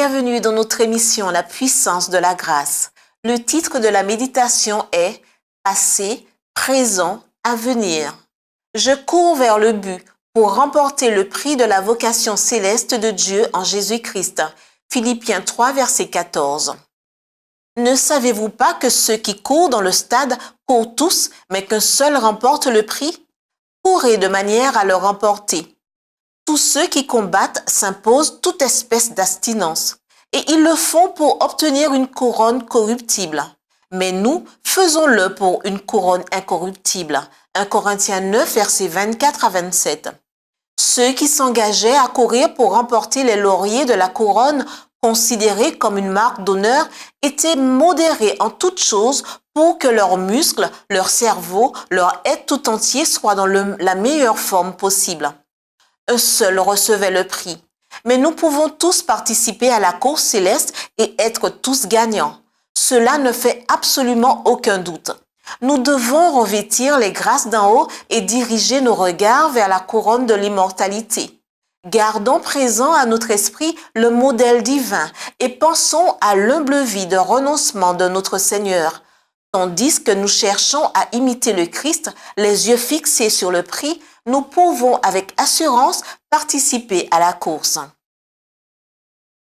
Bienvenue dans notre émission La puissance de la grâce. Le titre de la méditation est Passé, présent, avenir. Je cours vers le but pour remporter le prix de la vocation céleste de Dieu en Jésus-Christ. Philippiens 3, verset 14. Ne savez-vous pas que ceux qui courent dans le stade courent tous, mais qu'un seul remporte le prix? Courez de manière à le remporter. Tous ceux qui combattent s'imposent toute espèce d'abstinence, et ils le font pour obtenir une couronne corruptible. Mais nous, faisons-le pour une couronne incorruptible. 1 Corinthiens 9, versets 24 à 27. Ceux qui s'engageaient à courir pour remporter les lauriers de la couronne, considérés comme une marque d'honneur, étaient modérés en toutes choses pour que leurs muscles, leur cerveau, leur être tout entier soient dans la meilleure forme possible. Un seul recevait le prix. Mais nous pouvons tous participer à la course céleste et être tous gagnants. Cela ne fait absolument aucun doute. Nous devons revêtir les grâces d'en haut et diriger nos regards vers la couronne de l'immortalité. Gardons présent à notre esprit le modèle divin et pensons à l'humble vie de renoncement de notre Seigneur. Tandis que nous cherchons à imiter le Christ, les yeux fixés sur le prix, nous pouvons avec assurance participer à la course.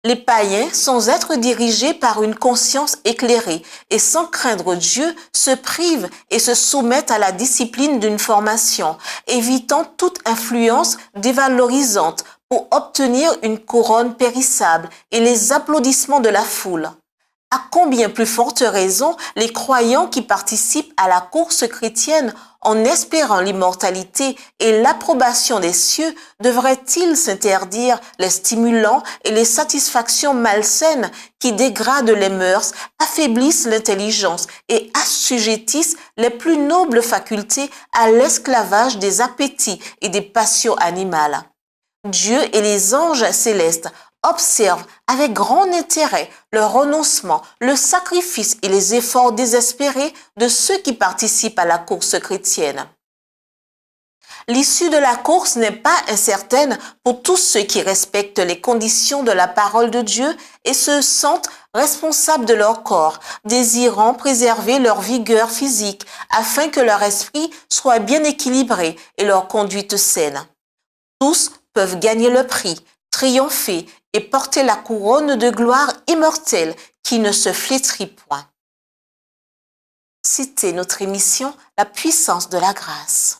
Les païens, sans être dirigés par une conscience éclairée et sans craindre Dieu, se privent et se soumettent à la discipline d'une formation, évitant toute influence dévalorisante pour obtenir une couronne périssable et les applaudissements de la foule. À combien plus forte raison les croyants qui participent à la course chrétienne en espérant l'immortalité et l'approbation des cieux devraient-ils s'interdire les stimulants et les satisfactions malsaines qui dégradent les mœurs, affaiblissent l'intelligence et assujettissent les plus nobles facultés à l'esclavage des appétits et des passions animales? Dieu et les anges célestes observent avec grand intérêt le renoncement, le sacrifice et les efforts désespérés de ceux qui participent à la course chrétienne. L'issue de la course n'est pas incertaine pour tous ceux qui respectent les conditions de la parole de Dieu et se sentent responsables de leur corps, désirant préserver leur vigueur physique afin que leur esprit soit bien équilibré et leur conduite saine. Tous peuvent gagner le prix, triompher et porter la couronne de gloire immortelle qui ne se flétrit point. C'était notre émission La puissance de la grâce.